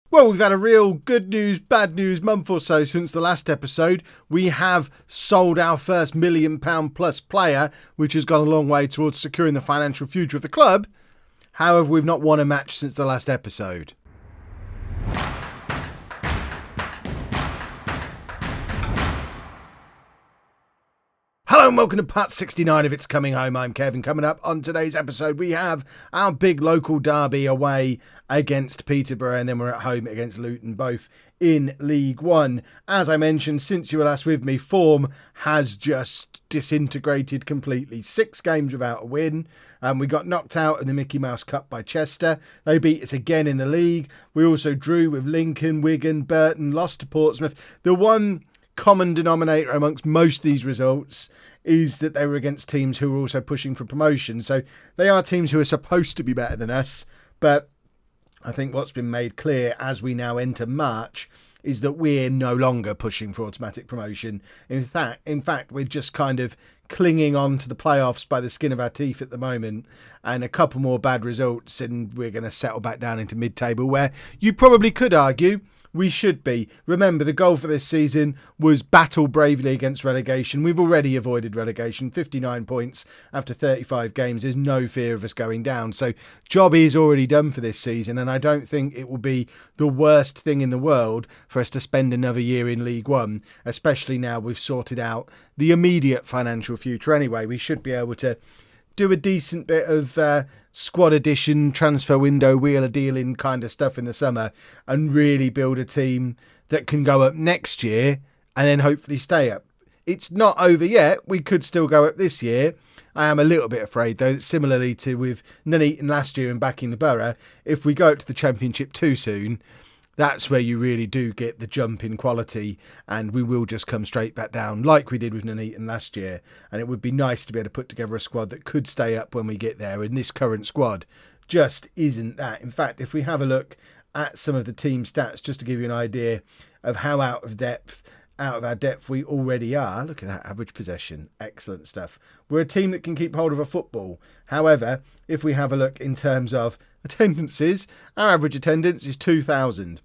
Well, we've had a real good news, bad news month or so since the last episode. We have sold our first £1 million plus player, which has gone a long way towards securing the financial future of the club. However, we've not won a match since the last episode. Hello and welcome to part 69 of It's Coming Home. I'm Kevin. Coming up on today's episode, we have our big local derby away against Peterborough, and then we're at home against Luton, both in League One. As I mentioned, since you were last with me, form has just disintegrated completely. 6 games without a win. We got knocked out in the Mickey Mouse Cup by Chester. They beat us again in the league. We also drew with Lincoln, Wigan, Burton, lost to Portsmouth. The one common denominator amongst most of these results is that they were against teams who were also pushing for promotion. So they are teams who are supposed to be better than us. But I think what's been made clear as we now enter March is that we're no longer pushing for automatic promotion. In fact, we're just kind of clinging on to the playoffs by the skin of our teeth at the moment, and a couple more bad results and we're going to settle back down into mid-table, where you probably could argue we should be. Remember, the goal for this season was battle bravely against relegation. We've already avoided relegation, 59 points after 35 games. There's no fear of us going down. So job is already done for this season, and I don't think it will be the worst thing in the world for us to spend another year in League One, especially now we've sorted out the immediate financial future. Anyway, we should be able to do a decent bit of squad addition, transfer window, wheeler dealing kind of stuff in the summer, and really build a team that can go up next year and then hopefully stay up. It's not over yet. We could still go up this year. I am a little bit afraid, though, similarly to with Nuneaton last year and backing the Borough, if we go up to the Championship too soon, that's where you really do get the jump in quality, and we will just come straight back down like we did with Nuneaton last year. And it would be nice to be able to put together a squad that could stay up when we get there, and this current squad just isn't that. In fact, if we have a look at some of the team stats, just to give you an idea of how out of our depth we already are. Look at that average possession. Excellent stuff. We're a team that can keep hold of a football. However, if we have a look in terms of attendances, our average attendance is 2,000.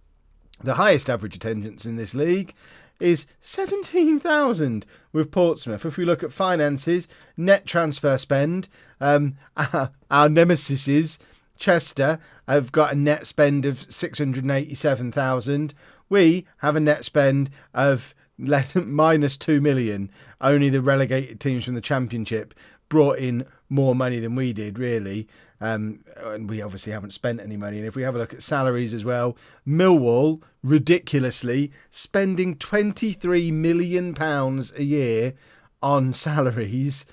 The highest average attendance in this league is 17,000 with Portsmouth. If we look at finances, net transfer spend, our nemesis, Chester, have got a net spend of 687,000. We have a net spend of minus 2 million. Only the relegated teams from the Championship brought in more money than we did, really. And we obviously haven't spent any money. And if we have a look at salaries as well, Millwall, ridiculously, spending £23 million a year on salaries.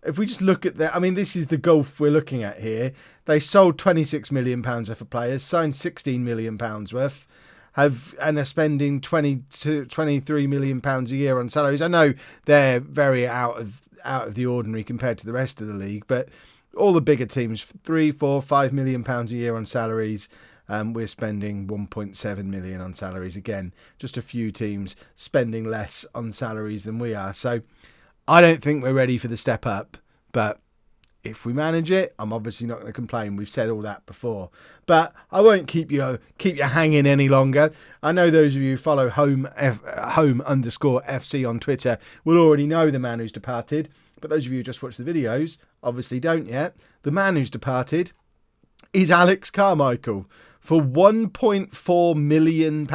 If we just look at that, I mean, this is the gulf we're looking at here. They sold £26 million worth of players, signed £16 million worth, and are spending £23 million a year on salaries. I know they're very out of the ordinary compared to the rest of the league, but all the bigger teams, £3, £4, £5 million a year on salaries. We're spending 1.7 million on salaries. Again, just a few teams spending less on salaries than we are. So I don't think we're ready for the step up, but if we manage it, I'm obviously not going to complain. We've said all that before, but I won't keep you hanging any longer. I know those of you who follow Holme FC on Twitter will already know the man who's departed. But those of you who just watch the videos obviously don't yet. The man who's departed is Alex Carmichael for £1.4 million.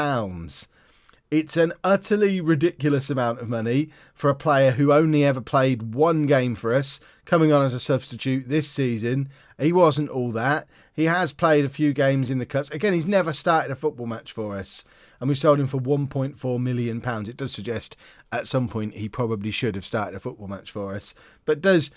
It's an utterly ridiculous amount of money for a player who only ever played one game for us, coming on as a substitute this season. He wasn't all that. He has played a few games in the Cups. Again, he's never started a football match for us. And we sold him for £1.4 million. It does suggest at some point he probably should have started a football match for us. But does,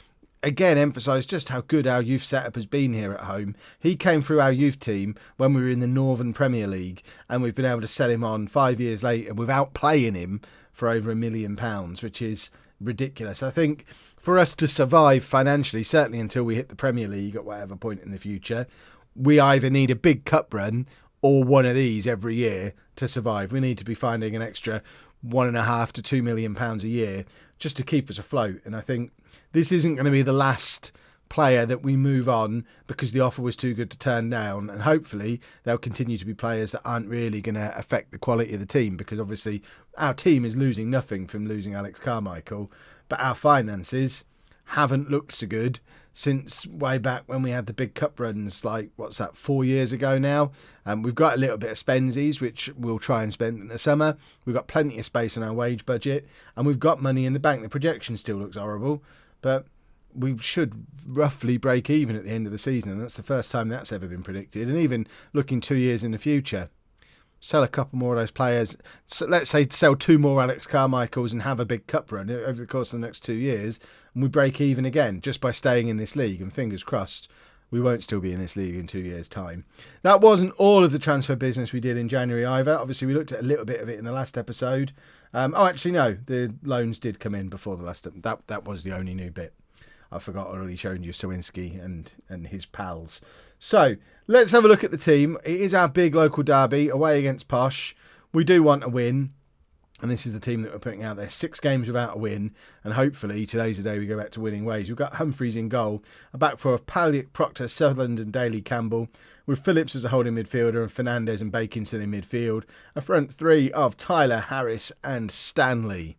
again, emphasise just how good our youth setup has been here at home. He came through our youth team when we were in the Northern Premier League, and we've been able to sell him on 5 years later without playing him for over £1 million, which is ridiculous. I think for us to survive financially, certainly until we hit the Premier League at whatever point in the future, we either need a big cup run or one of these every year to survive. We need to be finding an extra £1.5 to £2 million a year just to keep us afloat. And I think this isn't going to be the last player that we move on because the offer was too good to turn down, and hopefully they'll continue to be players that aren't really going to affect the quality of the team, because obviously our team is losing nothing from losing Alex Carmichael, but our finances haven't looked so good since way back when we had the big cup runs, like, 4 years ago now. We've got a little bit of spensies, which we'll try and spend in the summer. We've got plenty of space on our wage budget, and we've got money in the bank. The projection still looks horrible, but we should roughly break even at the end of the season, and that's the first time that's ever been predicted. And even looking 2 years in the future, sell a couple more of those players. So let's say sell 2 more Alex Carmichaels and have a big cup run over the course of the next 2 years, and we break even again just by staying in this league. And fingers crossed, we won't still be in this league in 2 years' time. That wasn't all of the transfer business we did in January either. Obviously, we looked at a little bit of it in the last episode. Actually, no, the loans did come in before the last. That was the only new bit. I forgot I already showed you Sawinski and his pals. So let's have a look at the team. It is our big local derby away against Posh. We do want a win, and this is the team that we're putting out there. 6 games without a win, and hopefully today's the day we go back to winning ways. We've got Humphreys in goal, a back four of Palliot, Proctor, Sutherland and Daly Campbell, with Phillips as a holding midfielder and Fernandez and Bakinson in midfield. A front 3 of Tyler, Harris and Stanley.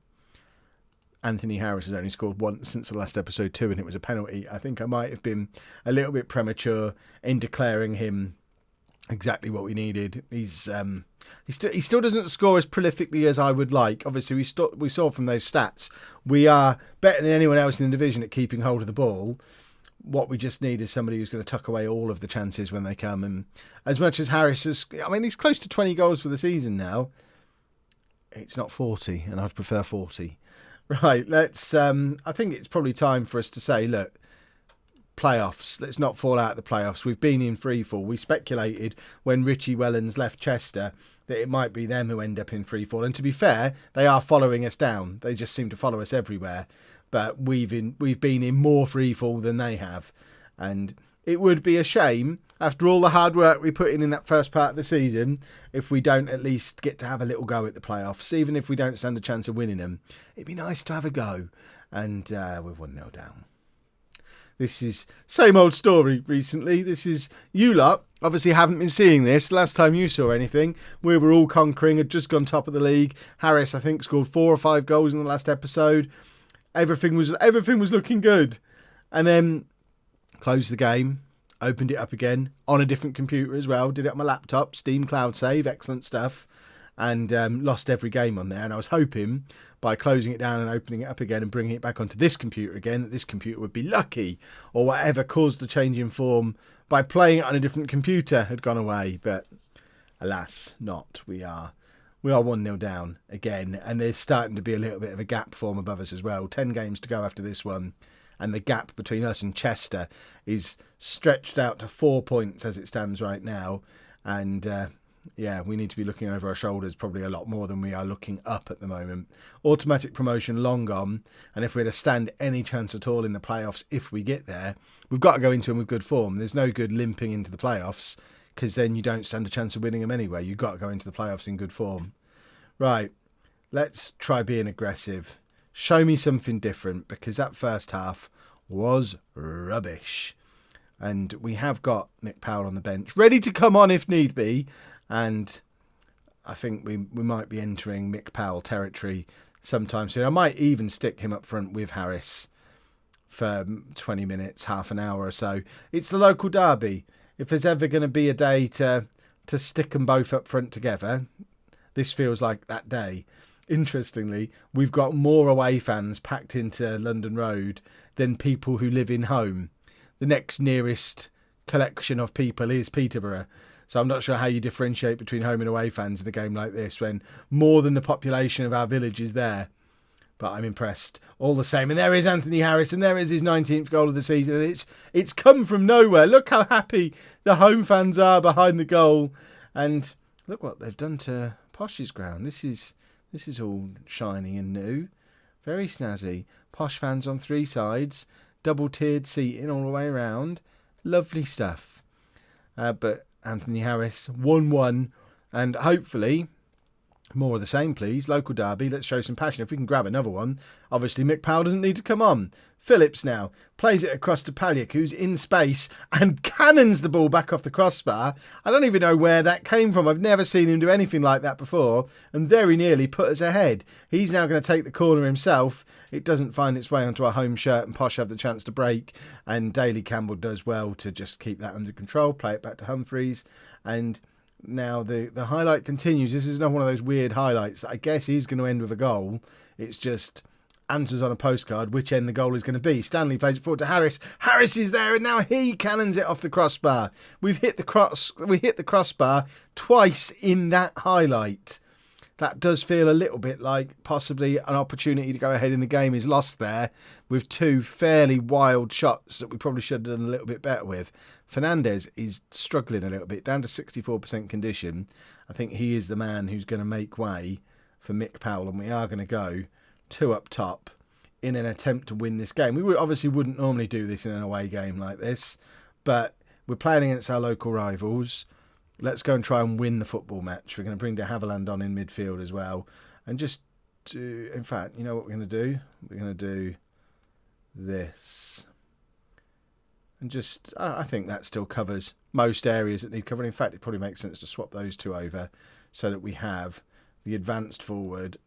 Anthony Harris has only scored once since the last episode 2, and it was a penalty. I think I might have been a little bit premature in declaring him exactly what we needed. He still doesn't score as prolifically as I would like. Obviously, we saw from those stats we are better than anyone else in the division at keeping hold of the ball. What we just need is somebody who's going to tuck away all of the chances when they come. And as much as Harris has, he's close to 20 goals for the season now. It's not 40, and I'd prefer 40. Right, let's. I think it's probably time for us to say, look, playoffs. Let's not fall out of the playoffs. We've been in freefall. We speculated when Richie Wellens left Chester that it might be them who end up in freefall. And to be fair, they are following us down. They just seem to follow us everywhere. But we've been in more freefall than they have, and it would be a shame after all the hard work we put in that first part of the season if we don't at least get to have a little go at the playoffs. Even if we don't stand a chance of winning them, it'd be nice to have a go. And we're 1-0 down. This is same old story recently. This is you lot obviously haven't been seeing this. Last time you saw anything, we were all conquering, had just gone top of the league. Harris, I think, scored 4 or 5 goals in the last episode. Everything was looking good. And then closed the game, opened it up again on a different computer as well, did it on my laptop, Steam Cloud Save, excellent stuff, and lost every game on there. And I was hoping by closing it down and opening it up again and bringing it back onto this computer again, that this computer would be lucky, or whatever caused the change in form by playing it on a different computer had gone away. But alas, not. We are 1-0 down again, and there's starting to be a little bit of a gap form above us as well. 10 games to go after this one, and the gap between us and Chester is stretched out to 4 points as it stands right now. And we need to be looking over our shoulders probably a lot more than we are looking up at the moment. Automatic promotion long gone, and if we're to stand any chance at all in the playoffs, if we get there, we've got to go into them with good form. There's no good limping into the playoffs, because then you don't stand a chance of winning them anyway. You've got to go into the playoffs in good form. Right, let's try being aggressive. Show me something different, because that first half was rubbish. And we have got Mick Powell on the bench, ready to come on if need be. And I think we might be entering Mick Powell territory sometime soon. I might even stick him up front with Harris for 20 minutes, half an hour or so. It's the local derby. If there's ever going to be a day to stick them both up front together, this feels like that day. Interestingly, we've got more away fans packed into London Road than people who live in Holme. The next nearest collection of people is Peterborough. So I'm not sure how you differentiate between home and away fans in a game like this when more than the population of our village is there. But I'm impressed all the same. And there is Anthony Harris, and there is his 19th goal of the season. And it's come from nowhere. Look how happy the home fans are behind the goal. And look what they've done to Posh's ground. This is all shiny and new. Very snazzy. Posh fans on 3 sides. Double-tiered seating all the way around. Lovely stuff. But Anthony Harris, 1-1. And hopefully, more of the same, please. Local derby, let's show some passion. If we can grab another one. Obviously, Mick Powell doesn't need to come on. Phillips now plays it across to Paliak, who's in space and cannons the ball back off the crossbar. I don't even know where that came from. I've never seen him do anything like that before, and very nearly put us ahead. He's now going to take the corner himself. It doesn't find its way onto a home shirt, and Posh have the chance to break, and Daly Campbell does well to just keep that under control, play it back to Humphreys, and now the highlight continues. This is another one of those weird highlights that I guess is going to end with a goal. It's just answers on a postcard which end the goal is going to be. Stanley plays it forward to Harris. Harris is there, and now he cannons it off the crossbar. We hit the crossbar twice in that highlight. That does feel a little bit like possibly an opportunity to go ahead in the game is lost there with two fairly wild shots that we probably should have done a little bit better with. Fernandez is struggling a little bit, down to 64% condition. I think he is the man who's going to make way for Mick Powell, and we are going to go 2 up top in an attempt to win this game. We obviously wouldn't normally do this in an away game like this, but we're playing against our local rivals. Let's go and try and win the football match. We're going to bring de Havilland on in midfield as well. And just do, in fact, you know what we're going to do? We're going to do this. And just, I think that still covers most areas that need covering. In fact, it probably makes sense to swap those two over so that we have the advanced forward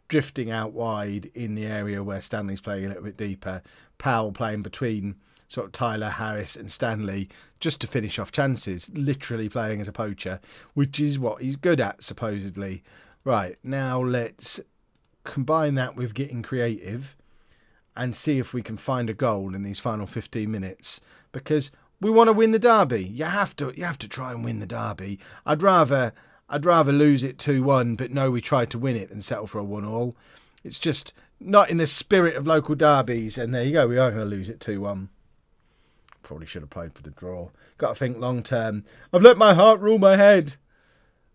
drifting out wide in the area where Stanley's playing a little bit deeper. Powell playing between sort of Tyler, Harris and Stanley just to finish off chances, literally playing as a poacher, which is what he's good at, supposedly. Right, now let's combine that with getting creative and see if we can find a goal in these final 15 minutes, because we want to win the derby. You have to try and win the derby. I'd rather lose it 2-1 but know we tried to win it than settle for a 1-1. It's just not in the spirit of local derbies, and there you go, we are going to lose it 2-1. Probably should have played for the draw. Got to think long term. I've let my heart rule my head.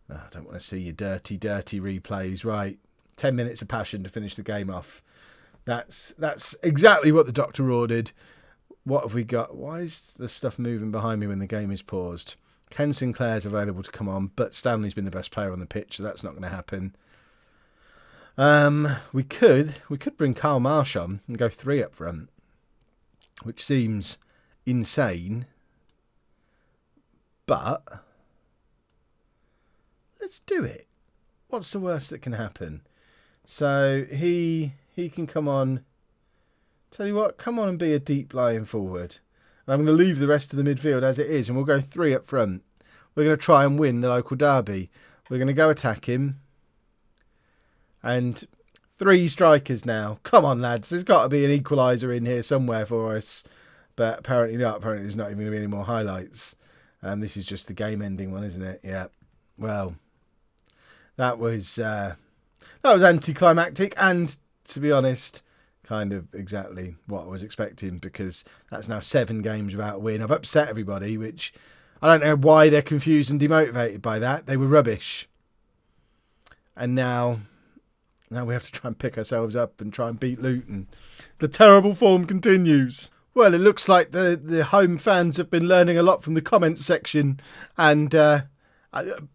Oh, I don't want to see your dirty replays. Right, 10 minutes of passion to finish the game off. That's exactly what the doctor ordered. What have we got? Why is the stuff moving behind me when the game is paused? Ken Sinclair's available to come on, but Stanley's been the best player on the pitch, so that's not going to happen. We could bring Carl Marsh on and go 3 up front, which seems insane, but let's do it. What's the worst that can happen? So he can come on. Tell you what, come on and be a deep lying forward. And I'm going to leave the rest of the midfield as it is, and we'll go 3 up front. We're going to try and win the local derby. We're going to go attack him. And 3 strikers now. Come on, lads. There's got to be an equaliser in here somewhere for us. But apparently not. Apparently there's not even going to be any more highlights. This is just the game-ending one, isn't it? Yeah. Well, that was anticlimactic, and to be honest, kind of exactly what I was expecting, because that's now 7 games without a win. I've upset everybody, which I don't know why they're confused and demotivated by that. They were rubbish. And now we have to try and pick ourselves up and try and beat Luton. The terrible form continues. Well, it looks like the home fans have been learning a lot from the comments section, and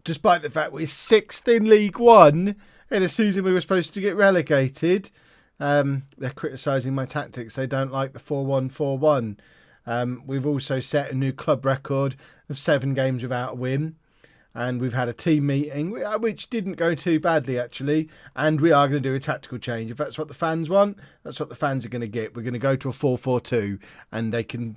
despite the fact we're 6th in League One in a season we were supposed to get relegated, they're criticising my tactics. They don't like the 4-1-4-1. We've also set a new club record of 7 games without a win. And we've had a team meeting, which didn't go too badly, actually. And we are going to do a tactical change. If that's what the fans want, that's what the fans are going to get. We're going to go to a 4-4-2, and they can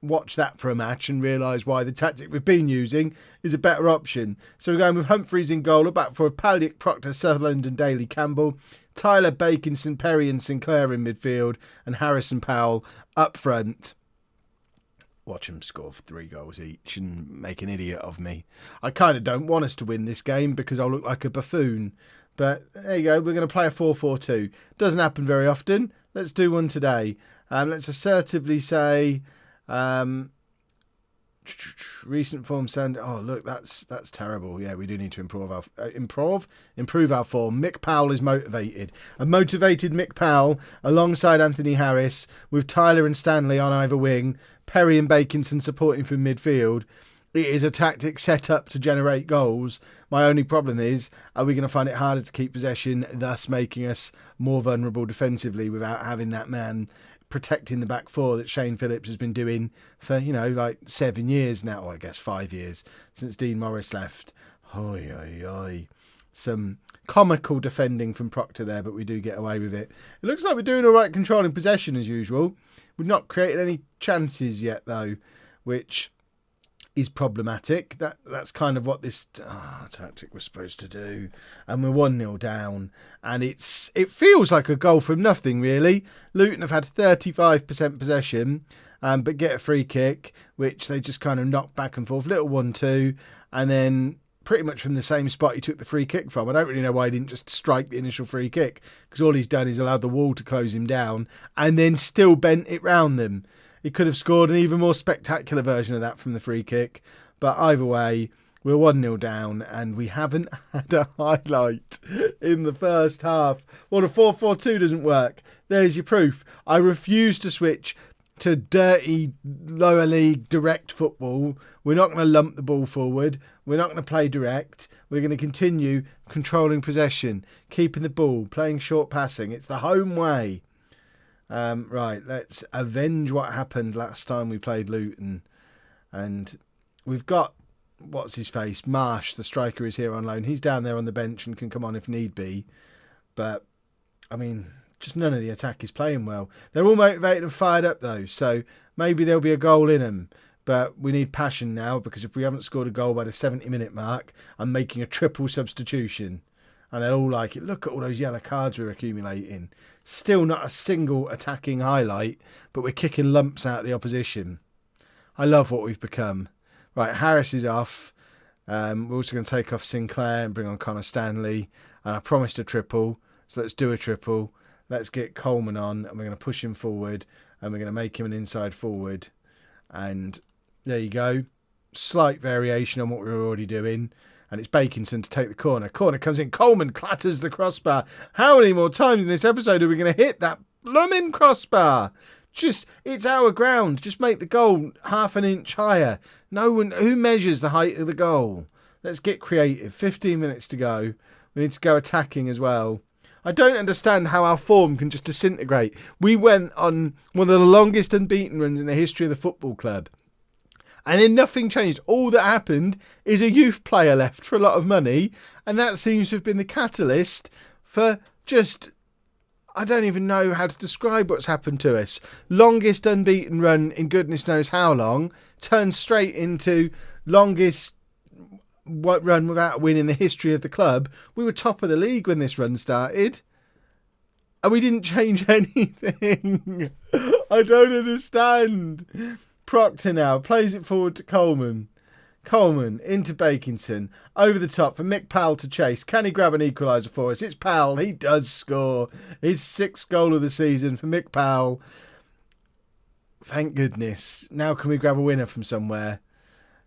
watch that for a match and realise why the tactic we've been using is a better option. So we're going with Humphreys in goal, a back for Paliak, Proctor, Sutherland and Daly Campbell, Tyler, Bacon, St Perry and Sinclair in midfield, and Harrison Powell up front. Watch them score for 3 goals each and make an idiot of me. I kind of don't want us to win this game because I'll look like a buffoon. But there you go, we're going to play a 4-4-2. Doesn't happen very often. Let's do one today. Let's assertively say recent form stand. Oh, look, that's terrible. Yeah, we do need to improve our form. Mick Powell is motivated. A motivated Mick Powell alongside Anthony Harris with Tyler and Stanley on either wing, Perry and Bakinson supporting from midfield. It is a tactic set up to generate goals. My only problem is, are we going to find it harder to keep possession, thus making us more vulnerable defensively without having that man protecting the back four that Shane Phillips has been doing for, like 7 years now, or I guess 5 years since Dean Morris left. Oi, oi, oi. Some comical defending from Proctor there, but we do get away with it. It looks like we're doing all right controlling possession as usual. We've not created any chances yet, though, which is problematic. That's kind of what this tactic was supposed to do. And we're 1-0 down. And it feels like a goal from nothing, really. Luton have had 35% possession, but get a free kick, which they just kind of knock back and forth. Little 1-2. And then pretty much from the same spot he took the free kick from. I don't really know why he didn't just strike the initial free kick, because all he's done is allowed the wall to close him down and then still bent it round them. He could have scored an even more spectacular version of that from the free kick. But either way, we're 1-0 down and we haven't had a highlight in the first half. Well, the 4-4-2 doesn't work. There's your proof. I refuse to switch to dirty lower league direct football. We're not going to lump the ball forward. We're not going to play direct. We're going to continue controlling possession, keeping the ball, playing short passing. It's the home way. Right, let's avenge what happened last time we played Luton. And we've got, what's his face, Marsh, the striker, is here on loan. He's down there on the bench and can come on if need be. But, I mean, just none of the attack is playing well. They're all motivated and fired up, though. So maybe there'll be a goal in them. But we need passion now, because if we haven't scored a goal by the 70-minute mark, I'm making a triple substitution. And they'll all like it. Look at all those yellow cards we're accumulating. Still not a single attacking highlight, but we're kicking lumps out of the opposition. I love what we've become. Right, Harris is off. We're also going to take off Sinclair and bring on Connor Stanley. And I promised a triple, so let's do a triple. Let's get Coleman on, and we're going to push him forward, and we're going to make him an inside forward. And there you go. Slight variation on what we were already doing. And it's Bakinson to take the corner. Corner comes in. Coleman clatters the crossbar. How many more times in this episode are we going to hit that blooming crossbar? It's our ground. Just make the goal half an inch higher. No one who measures the height of the goal. Let's get creative. 15 minutes to go. We need to go attacking as well. I don't understand how our form can just disintegrate. We went on one of the longest unbeaten runs in the history of the football club. And then nothing changed. All that happened is a youth player left for a lot of money. And that seems to have been the catalyst for just, I don't even know how to describe what's happened to us. Longest unbeaten run in goodness knows how long. Turned straight into longest run without a win in the history of the club. We were top of the league when this run started. And we didn't change anything. I don't understand. Proctor now plays it forward to Coleman. Coleman into Bakinson. Over the top for Mick Powell to chase. Can he grab an equaliser for us? It's Powell. He does score. His 6th goal of the season for Mick Powell. Thank goodness. Now can we grab a winner from somewhere?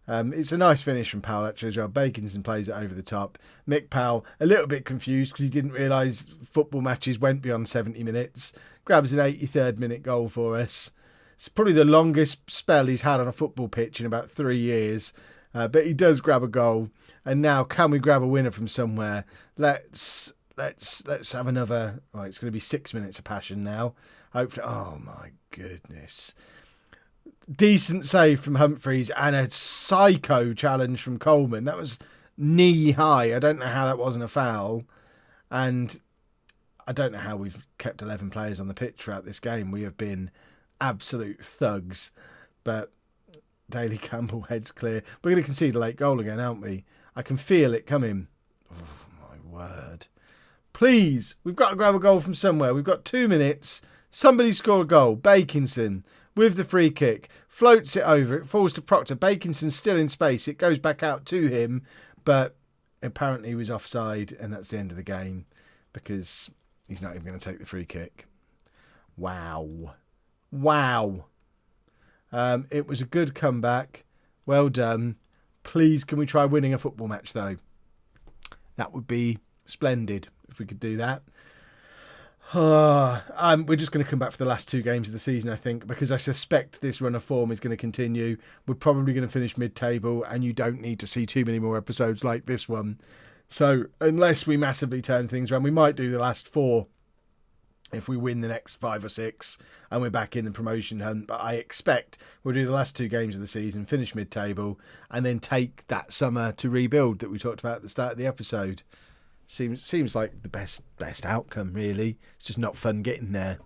It's a nice finish from Powell actually as well. Bakinson plays it over the top. Mick Powell a little bit confused because he didn't realise football matches went beyond 70 minutes. Grabs an 83rd minute goal for us. It's probably the longest spell he's had on a football pitch in about 3 years. But he does grab a goal. And now can we grab a winner from somewhere? Let's have another. Right, it's going to be 6 minutes of passion now. Hopefully. Oh my goodness. Decent save from Humphreys and a psycho challenge from Coleman. That was knee high. I don't know how that wasn't a foul. And I don't know how we've kept 11 players on the pitch throughout this game. We have been absolute thugs. But Daly Campbell heads clear. We're going to concede a late goal again, aren't we? I can feel it coming. Oh my word. Please, we've got to grab a goal from somewhere. We've got 2 minutes. Somebody score a goal. Bakinson with the free kick. Floats it over. It falls to Proctor. Bakinson's still in space. It goes back out to him. But apparently he was offside. And that's the end of the game. Because he's not even going to take the free kick. Wow. Wow. It was a good comeback. Well done. Please, can we try winning a football match, though? That would be splendid if we could do that. We're just going to come back for the last 2 games of the season, I think, because I suspect this run of form is going to continue. We're probably going to finish mid-table, and you don't need to see too many more episodes like this one. So unless we massively turn things around, we might do the last 4 if we win the next 5 or 6 and we're back in the promotion hunt. But I expect we'll do the last 2 games of the season, finish mid-table, and then take that summer to rebuild that we talked about at the start of the episode. Seems like the best outcome, really. It's just not fun getting there.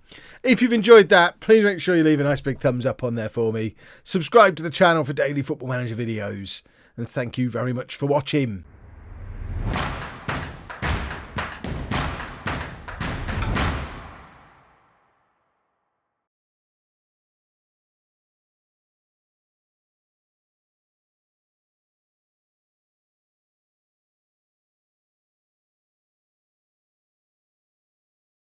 If you've enjoyed that, please make sure you leave a nice big thumbs up on there for me. Subscribe to the channel for daily Football Manager videos. And thank you very much for watching.